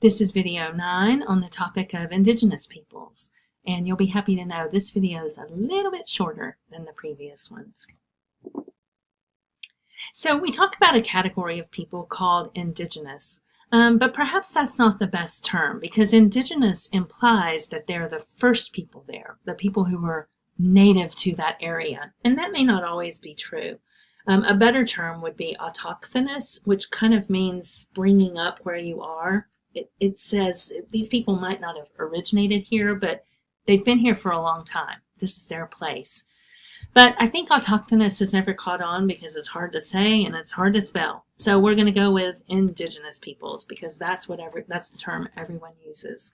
This is video 9 on the topic of Indigenous peoples, and you'll be happy to know this video is a little bit shorter than the previous ones. So we talk about a category of people called Indigenous, but perhaps that's not the best term because Indigenous implies that they're the first people there, the people who were native to that area, and that may not always be true. A better term would be autochthonous, which kind of means springing up where you are. It says these people might not have originated here, but they've been here for a long time. This is their place. But I think autochthonous has never caught on because it's hard to say and it's hard to spell. So we're going to go with Indigenous peoples because that's the term everyone uses.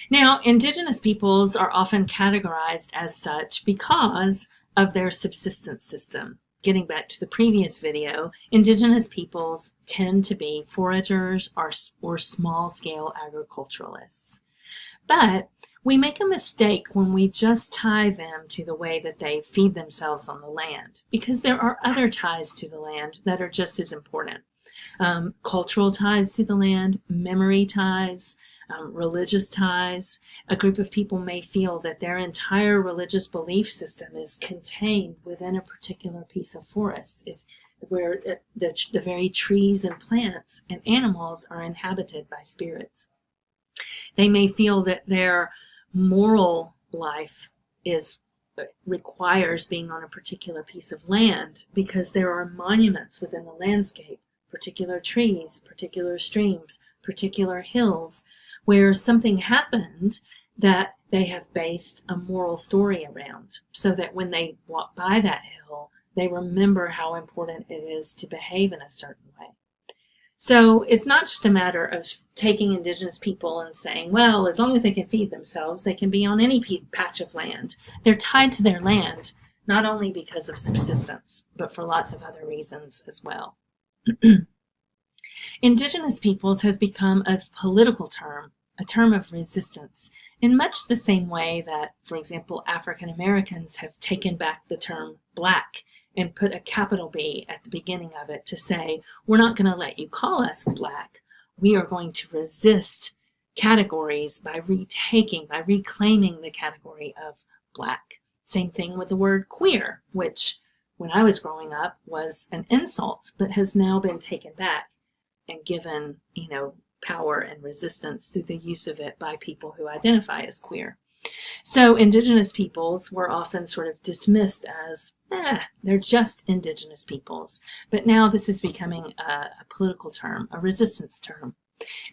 Now, Indigenous peoples are often categorized as such because of their subsistence system. Getting back to the previous video, Indigenous peoples tend to be foragers or small-scale agriculturalists. But we make a mistake when we just tie them to the way that they feed themselves on the land, because there are other ties to the land that are just as important. Cultural ties to the land, memory ties, religious ties. A group of people may feel that their entire religious belief system is contained within a particular piece of forest, is where the very trees and plants and animals are inhabited by spirits. They may feel that their moral life requires being on a particular piece of land because there are monuments within the landscape, particular trees, particular streams, particular hills, where something happened that they have based a moral story around, so that when they walk by that hill, they remember how important it is to behave in a certain way. So it's not just a matter of taking Indigenous people and saying, well, as long as they can feed themselves, they can be on any patch of land. They're tied to their land, not only because of subsistence, but for lots of other reasons as well. Indigenous peoples has become a political term, a term of resistance, in much the same way that, for example, African Americans have taken back the term black and put a capital B at the beginning of it to say, we're not going to let you call us black. We are going to resist categories by reclaiming the category of black. Same thing with the word queer, which when I was growing up was an insult, but has now been taken back and given, power and resistance through the use of it by people who identify as queer. So Indigenous peoples were often sort of dismissed as, they're just Indigenous peoples. But now this is becoming a political term, a resistance term.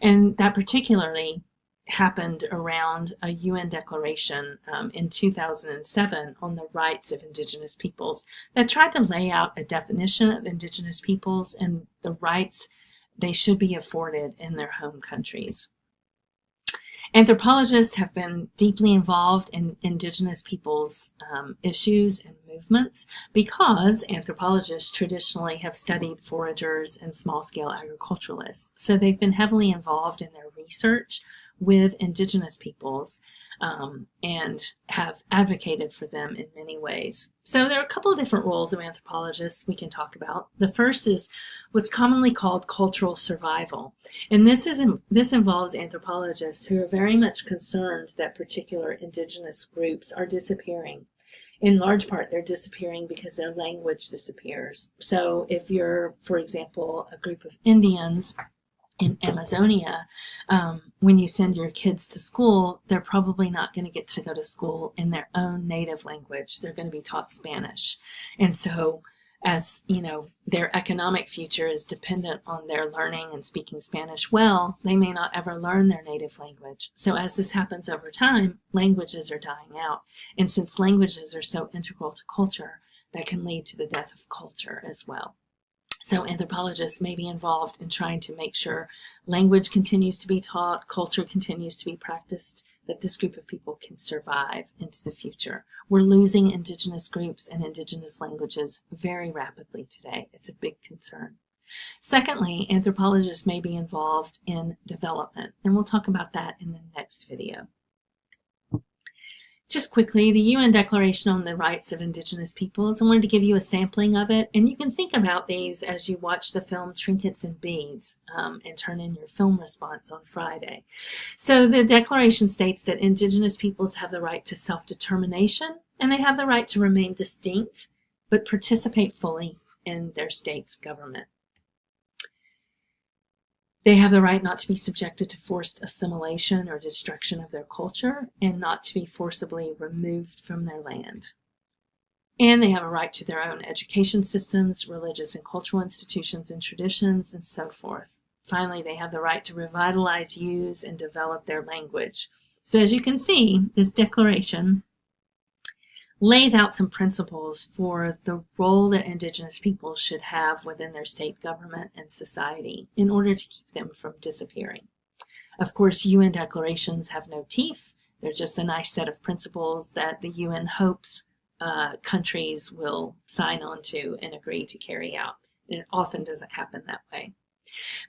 And that particularly happened around a UN declaration in 2007 on the rights of Indigenous peoples that tried to lay out a definition of Indigenous peoples and the rights they should be afforded in their home countries. Anthropologists have been deeply involved in Indigenous peoples' issues and movements because anthropologists traditionally have studied foragers and small-scale agriculturalists. So they've been heavily involved in their research with Indigenous peoples and have advocated for them in many ways. So there are a couple of different roles of anthropologists we can talk about. The first is what's commonly called cultural survival. And this involves anthropologists who are very much concerned that particular Indigenous groups are disappearing. In large part, they're disappearing because their language disappears. So if you're, for example, a group of Indians in Amazonia, when you send your kids to school, they're probably not going to get to go to school in their own native language. They're going to be taught Spanish. And so as, their economic future is dependent on their learning and speaking Spanish well, they may not ever learn their native language. So as this happens over time, languages are dying out. And since languages are so integral to culture, that can lead to the death of culture as well. So anthropologists may be involved in trying to make sure language continues to be taught, culture continues to be practiced, that this group of people can survive into the future. We're losing Indigenous groups and Indigenous languages very rapidly today. It's a big concern. Secondly, anthropologists may be involved in development, and we'll talk about that in the next video. Just quickly, the UN Declaration on the Rights of Indigenous Peoples. I wanted to give you a sampling of it, and you can think about these as you watch the film Trinkets and Beads and turn in your film response on Friday. So the Declaration states that Indigenous peoples have the right to self-determination, and they have the right to remain distinct, but participate fully in their state's government. They have the right not to be subjected to forced assimilation or destruction of their culture, and not to be forcibly removed from their land. And they have a right to their own education systems, religious and cultural institutions and traditions, and so forth. Finally, they have the right to revitalize, use, and develop their language. So as you can see, this declaration lays out some principles for the role that Indigenous peoples should have within their state government and society in order to keep them from disappearing. Of course, UN declarations have no teeth. They're just a nice set of principles that the UN hopes countries will sign on to and agree to carry out. And it often doesn't happen that way.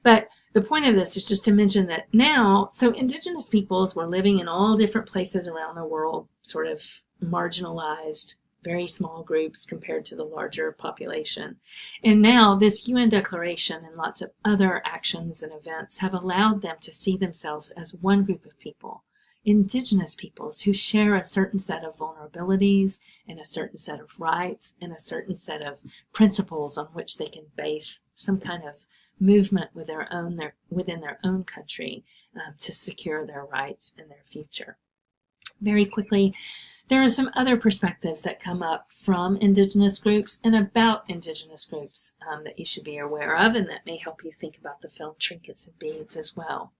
But the point of this is just to mention that now, so Indigenous peoples were living in all different places around the world, sort of marginalized, very small groups compared to the larger population. And now this UN declaration and lots of other actions and events have allowed them to see themselves as one group of people, Indigenous peoples who share a certain set of vulnerabilities and a certain set of rights and a certain set of principles on which they can base some kind of movement within their own country to secure their rights and their future. Very quickly, there are some other perspectives that come up from Indigenous groups and about Indigenous groups that you should be aware of, and that may help you think about the film Trinkets and Beads as well.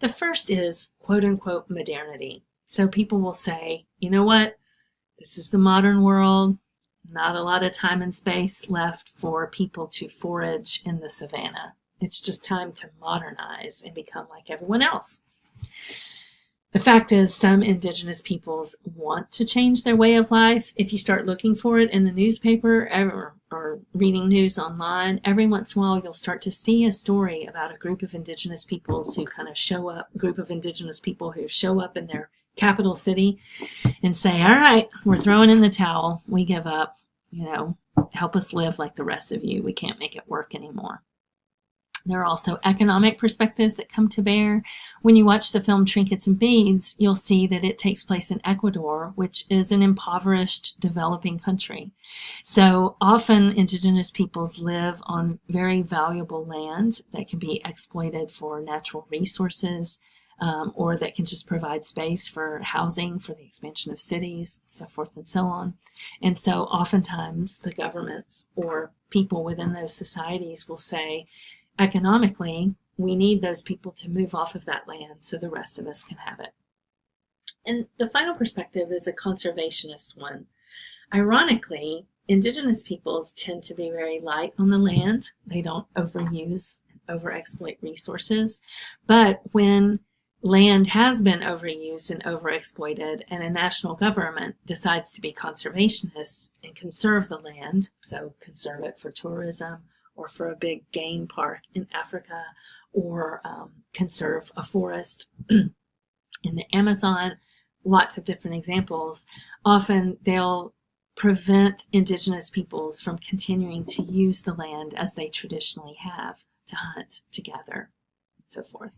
The first is quote-unquote modernity. So people will say, you know what, this is the modern world, not a lot of time and space left for people to forage in the savannah. It's just time to modernize and become like everyone else. The fact is, some Indigenous peoples want to change their way of life. If you start looking for it in the newspaper or reading news online, every once in a while you'll start to see a story about a group of Indigenous peoples who kind of show up, a group of Indigenous people who show up in their capital city and say, all right, we're throwing in the towel. We give up, help us live like the rest of you. We can't make it work anymore. There are also economic perspectives that come to bear. When you watch the film Trinkets and Beads, you'll see that it takes place in Ecuador, which is an impoverished, developing country. So often Indigenous peoples live on very valuable land that can be exploited for natural resources, or that can just provide space for housing, for the expansion of cities, so forth and so on. And so oftentimes the governments or people within those societies will say, economically, we need those people to move off of that land so the rest of us can have it. And the final perspective is a conservationist one. Ironically, Indigenous peoples tend to be very light on the land. They don't overuse and overexploit resources. But when land has been overused and overexploited and a national government decides to be conservationist and conserve the land, so conserve it for tourism, or for a big game park in Africa, or conserve a forest in the Amazon, lots of different examples. Often they'll prevent Indigenous peoples from continuing to use the land as they traditionally have, to hunt, to gather, and so forth.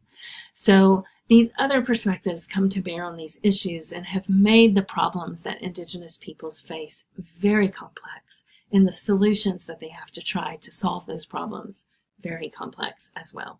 So these other perspectives come to bear on these issues and have made the problems that Indigenous peoples face very complex, and the solutions that they have to try to solve those problems very complex as well.